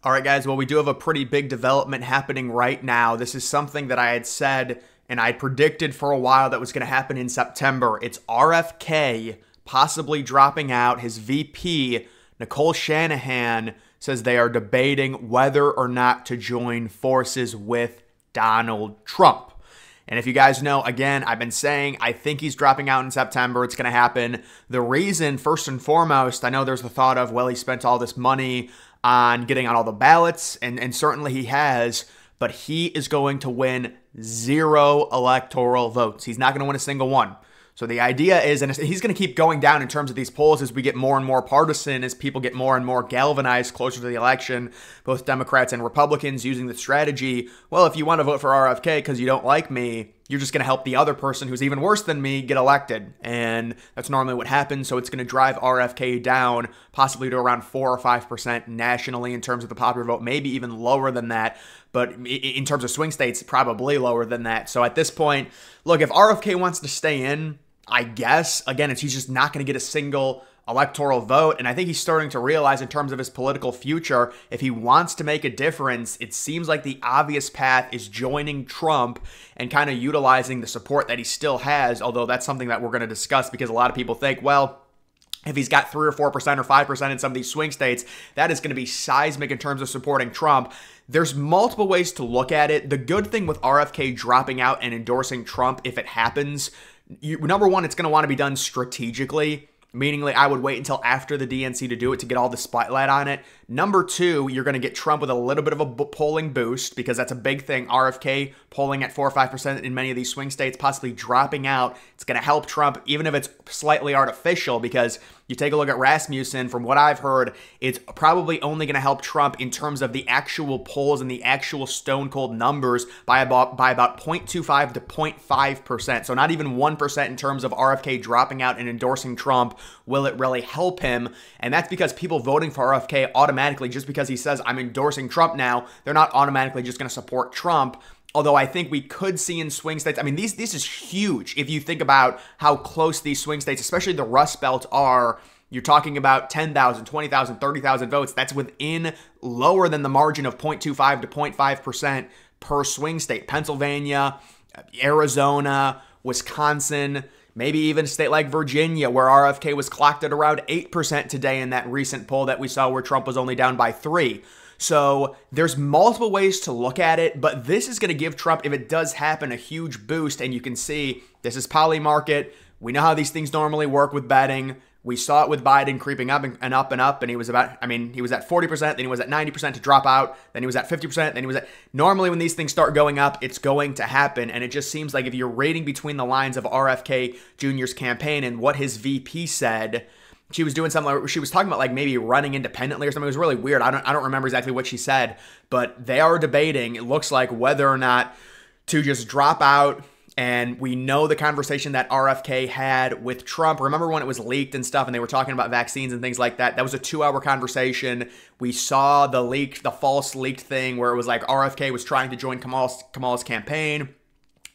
All right, guys. Well, we do have a pretty big development happening right now. This is something that I had said and I predicted for a while that was going to happen in September. It's RFK possibly dropping out. His VP, Nicole Shanahan, says they are debating whether or not to join forces with Donald Trump. And if you guys know, again, I've been saying I think he's dropping out in September. It's going to happen. The reason, first and foremost, I know there's the thought of, well, he spent all this money on getting on all the ballots, and certainly he has, but he is going to win 0 electoral votes. He's not going to win a single one. So the idea is, and he's going to keep going down in terms of these polls as we get more and more partisan, as people get more and more galvanized closer to the election, both Democrats and Republicans using the strategy, well, if you want to vote for RFK because you don't like me, you're just going to help the other person who's even worse than me get elected. And that's normally what happens. So it's going to drive RFK down possibly to around 4 or 5% nationally in terms of the popular vote, maybe even lower than that. But in terms of swing states, probably lower than that. So at this point, look, if RFK wants to stay in, I guess, again, he's just not going to get a single electoral vote. And I think he's starting to realize in terms of his political future, if he wants to make a difference, it seems like the obvious path is joining Trump and kind of utilizing the support that he still has, although that's something that we're going to discuss because a lot of people think, well, if he's got 3 or 4% or 5% in some of these swing states, that is going to be seismic in terms of supporting Trump. There's multiple ways to look at it. The good thing with RFK dropping out and endorsing Trump, if it happens, number one, it's going to want to be done strategically. Meaning, I would wait until after the DNC to do it to get all the spotlight on it. Number two, you're going to get Trump with a little bit of a polling boost because that's a big thing. RFK polling at 4 or 5% in many of these swing states, possibly dropping out. It's going to help Trump, even if it's slightly artificial, because you take a look at Rasmussen, from what I've heard, it's probably only going to help Trump in terms of the actual polls and the actual stone cold numbers by about 0.25 to 0.5%. So not even 1% in terms of RFK dropping out and endorsing Trump will it really help him. And that's because people voting for RFK automatically, just because he says, I'm endorsing Trump now, they're not automatically just going to support Trump. Although I think we could see in swing states, I mean, this is huge if you think about how close these swing states, especially the Rust Belt, are. You're talking about 10,000, 20,000, 30,000 votes. That's within lower than the margin of 0.25 to 0.5% per swing state. Pennsylvania, Arizona, Wisconsin, maybe even a state like Virginia, where RFK was clocked at around 8% today in that recent poll that we saw where Trump was only down by 3%. So there's multiple ways to look at it, but this is going to give Trump, if it does happen, a huge boost. And you can see this is poly market. We know how these things normally work with betting. We saw it with Biden creeping up and up and up, and he was at 40%, then he was at 90% to drop out, then he was at 50%, then he was at... Normally when these things start going up, it's going to happen, and it just seems like if you're reading between the lines of RFK Jr.'s campaign and what his VP said, she was doing something like, she was talking about like maybe running independently or something. It was really weird. I don't remember exactly what she said, but they are debating, it looks like, whether or not to just drop out. And we know the conversation that RFK had with Trump. Remember when it was leaked and stuff and they were talking about vaccines and things like that? That was a 2-hour conversation. We saw the false leaked thing where it was like RFK was trying to join Kamala's campaign.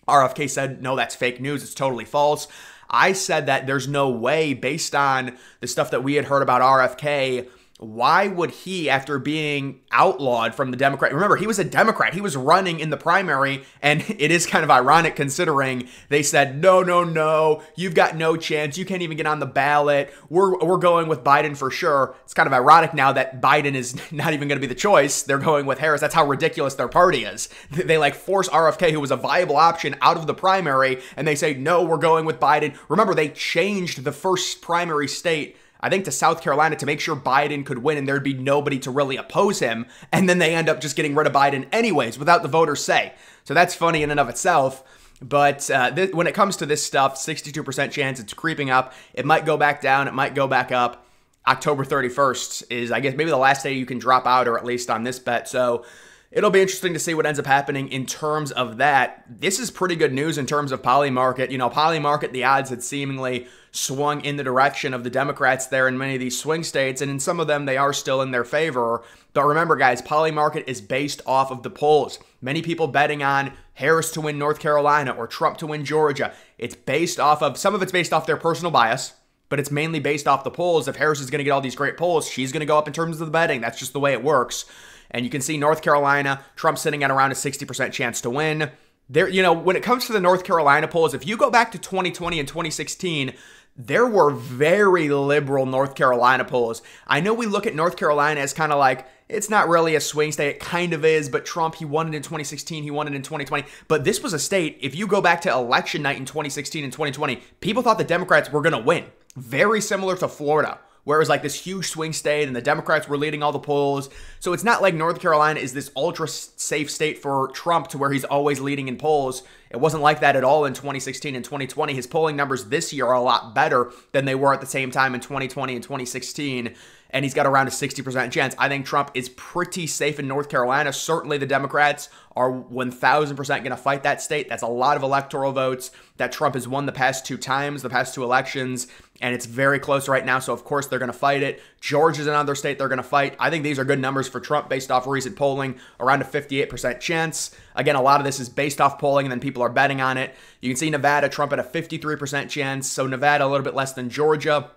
RFK said, no, that's fake news. It's totally false. I said that there's no way, based on the stuff that we had heard about RFK, why would he, after being outlawed from the Democrat, remember, he was a Democrat, he was running in the primary, and it is kind of ironic considering they said, no, you've got no chance, you can't even get on the ballot, we're going with Biden for sure. It's kind of ironic now that Biden is not even going to be the choice, they're going with Harris. That's how ridiculous their party is. They like force RFK, who was a viable option, out of the primary, and they say, no, we're going with Biden. Remember, they changed the first primary state, I think, to South Carolina to make sure Biden could win and there'd be nobody to really oppose him. And then they end up just getting rid of Biden anyways without the voters' say. So that's funny in and of itself. But when it comes to this stuff, 62% chance it's creeping up. It might go back down. It might go back up. October 31st is, I guess, maybe the last day you can drop out, or at least on this bet. So it'll be interesting to see what ends up happening in terms of that. This is pretty good news in terms of poly market. You know, poly market, the odds had seemingly swung in the direction of the Democrats there in many of these swing states, and in some of them they are still in their favor. But remember, guys, poly market is based off of the polls. Many people betting on Harris to win North Carolina or Trump to win Georgia. It's based off of, some of it's based off their personal bias, but it's mainly based off the polls. If Harris is going to get all these great polls, she's going to go up in terms of the betting. That's just the way it works. And you can see North Carolina, Trump sitting at around a 60% chance to win. There, when it comes to the North Carolina polls, if you go back to 2020 and 2016, there were very liberal North Carolina polls. I know we look at North Carolina as kind of like, it's not really a swing state. It kind of is, but Trump, he won it in 2016. He won it in 2020. But this was a state, if you go back to election night in 2016 and 2020, people thought the Democrats were going to win. Very similar to Florida, where it was like this huge swing state and the Democrats were leading all the polls. So it's not like North Carolina is this ultra safe state for Trump to where he's always leading in polls. It wasn't like that at all in 2016 and 2020. His polling numbers this year are a lot better than they were at the same time in 2020 and 2016. And he's got around a 60% chance. I think Trump is pretty safe in North Carolina. Certainly the Democrats are 1,000% going to fight that state. That's a lot of electoral votes that Trump has won the past two times, the past two elections, and it's very close right now, so of course they're going to fight it. Georgia's another state they're going to fight. I think these are good numbers for Trump based off recent polling, around a 58% chance. Again, a lot of this is based off polling, and then people are betting on it. You can see Nevada, Trump at a 53% chance, so Nevada a little bit less than Georgia.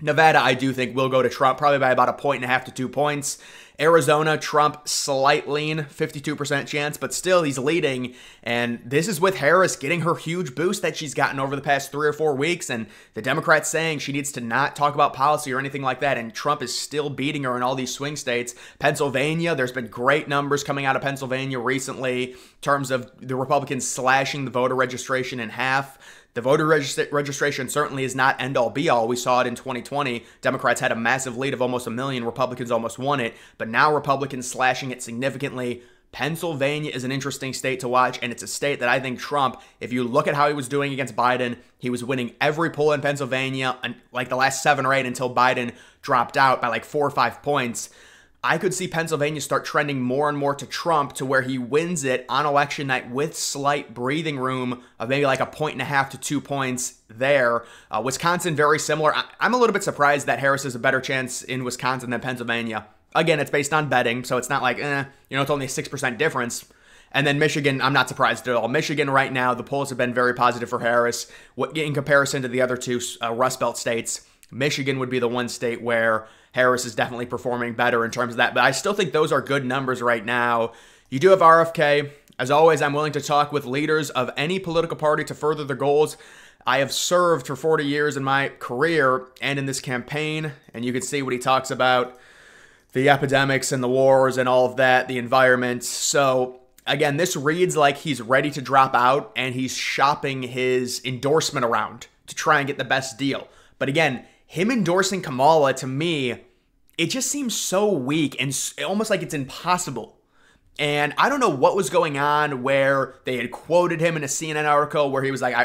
Nevada, I do think, will go to Trump, probably by about 1.5 to 2 points. Arizona, Trump, slight lean, 52% chance, but still he's leading. And this is with Harris getting her huge boost that she's gotten over the past 3 or 4 weeks. And the Democrats saying she needs to not talk about policy or anything like that. And Trump is still beating her in all these swing states. Pennsylvania, there's been great numbers coming out of Pennsylvania recently in terms of the Republicans slashing the voter registration in half. The voter registration certainly is not end-all be-all. We saw it in 2020. Democrats had a massive lead of almost 1 million. Republicans almost won it. But now Republicans slashing it significantly. Pennsylvania is an interesting state to watch, and it's a state that I think Trump, if you look at how he was doing against Biden, he was winning every poll in Pennsylvania, like the last 7 or 8 until Biden dropped out by like 4 or 5 points. I could see Pennsylvania start trending more and more to Trump to where he wins it on election night with slight breathing room of maybe like 1.5 to 2 points there. Wisconsin, very similar. I'm a little bit surprised that Harris has a better chance in Wisconsin than Pennsylvania. Again, it's based on betting, so it's not like, it's only a 6% difference. And then Michigan, I'm not surprised at all. Michigan right now, the polls have been very positive for Harris. In comparison to the other two Rust Belt states, Michigan would be the one state where Harris is definitely performing better in terms of that. But I still think those are good numbers right now. You do have RFK. As always, I'm willing to talk with leaders of any political party to further their goals. I have served for 40 years in my career and in this campaign, and you can see what he talks about, the epidemics and the wars and all of that, the environment. So again, this reads like he's ready to drop out and he's shopping his endorsement around to try and get the best deal. But again, him endorsing Kamala, to me, it just seems so weak and almost like it's impossible. And I don't know what was going on where they had quoted him in a CNN article where he was like,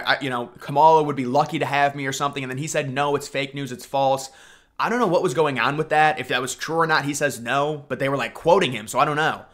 Kamala would be lucky to have me or something. And then he said, no, it's fake news, it's false. I don't know what was going on with that. If that was true or not, he says no, but they were like quoting him. So I don't know.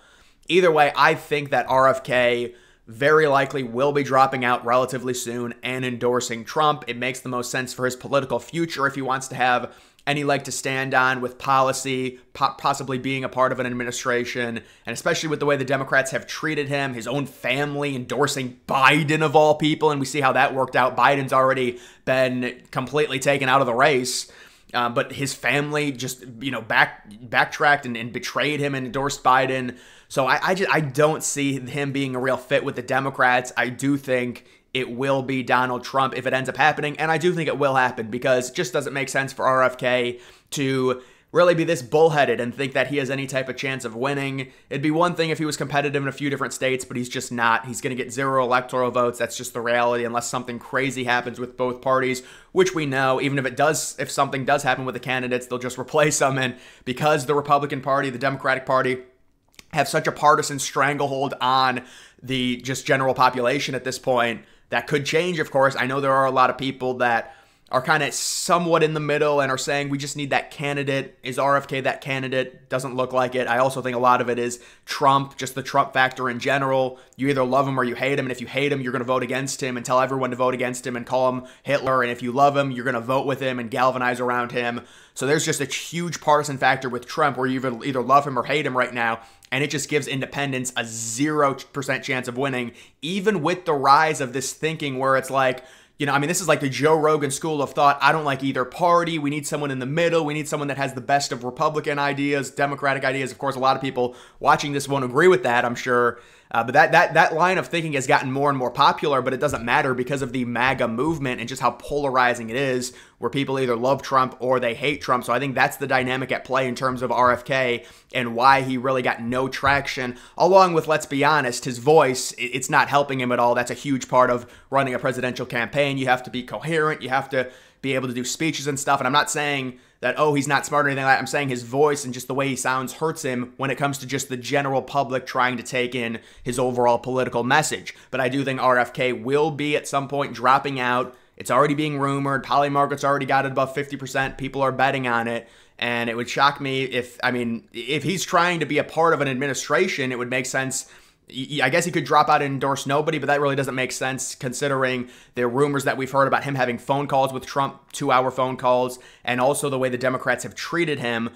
Either way, I think that RFK very likely will be dropping out relatively soon and endorsing Trump. It makes the most sense for his political future if he wants to have any leg to stand on with policy, possibly being a part of an administration, and especially with the way the Democrats have treated him, his own family endorsing Biden of all people, and we see how that worked out. Biden's already been completely taken out of the race. But his family just, backtracked and betrayed him and endorsed Biden. So I don't see him being a real fit with the Democrats. I do think it will be Donald Trump if it ends up happening. And I do think it will happen because it just doesn't make sense for RFK to really be this bullheaded and think that he has any type of chance of winning. It'd be one thing if he was competitive in a few different states, but he's just not. He's going to get 0 electoral votes. That's just the reality unless something crazy happens with both parties, which we know, even if something does happen with the candidates, they'll just replace them. And because the Republican Party, the Democratic Party, have such a partisan stranglehold on the just general population at this point, that could change, of course. I know there are a lot of people that are kind of somewhat in the middle and are saying we just need that candidate. Is RFK that candidate? Doesn't look like it. I also think a lot of it is Trump, just the Trump factor in general. You either love him or you hate him, and if you hate him, you're going to vote against him and tell everyone to vote against him and call him Hitler, and if you love him, you're going to vote with him and galvanize around him. So there's just a huge partisan factor with Trump where you either love him or hate him right now, and it just gives independents a 0% chance of winning, even with the rise of this thinking where it's like, I mean, this is like the Joe Rogan school of thought. I don't like either party. We need someone in the middle. We need someone that has the best of Republican ideas, Democratic ideas. Of course, a lot of people watching this won't agree with that, I'm sure. But that line of thinking has gotten more and more popular, but it doesn't matter because of the MAGA movement and just how polarizing it is, where people either love Trump or they hate Trump. So I think that's the dynamic at play in terms of RFK and why he really got no traction, along with, let's be honest, his voice, it's not helping him at all. That's a huge part of running a presidential campaign. You have to be coherent. You have to be able to do speeches and stuff. And I'm not saying that, oh, he's not smart or anything like that. I'm saying his voice and just the way he sounds hurts him when it comes to just the general public trying to take in his overall political message. But I do think RFK will be at some point dropping out. It's already being rumored. Polly Market's already got it above 50%. People are betting on it. And it would shock me if he's trying to be a part of an administration, it would make sense. I guess he could drop out and endorse nobody, but that really doesn't make sense considering the rumors that we've heard about him having phone calls with Trump, 2-hour phone calls, and also the way the Democrats have treated him,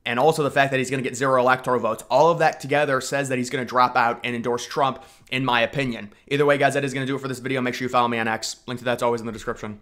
and also the fact that he's going to get 0 electoral votes. All of that together says that he's going to drop out and endorse Trump, in my opinion. Either way, guys, that is going to do it for this video. Make sure you follow me on X. Link to that's always in the description.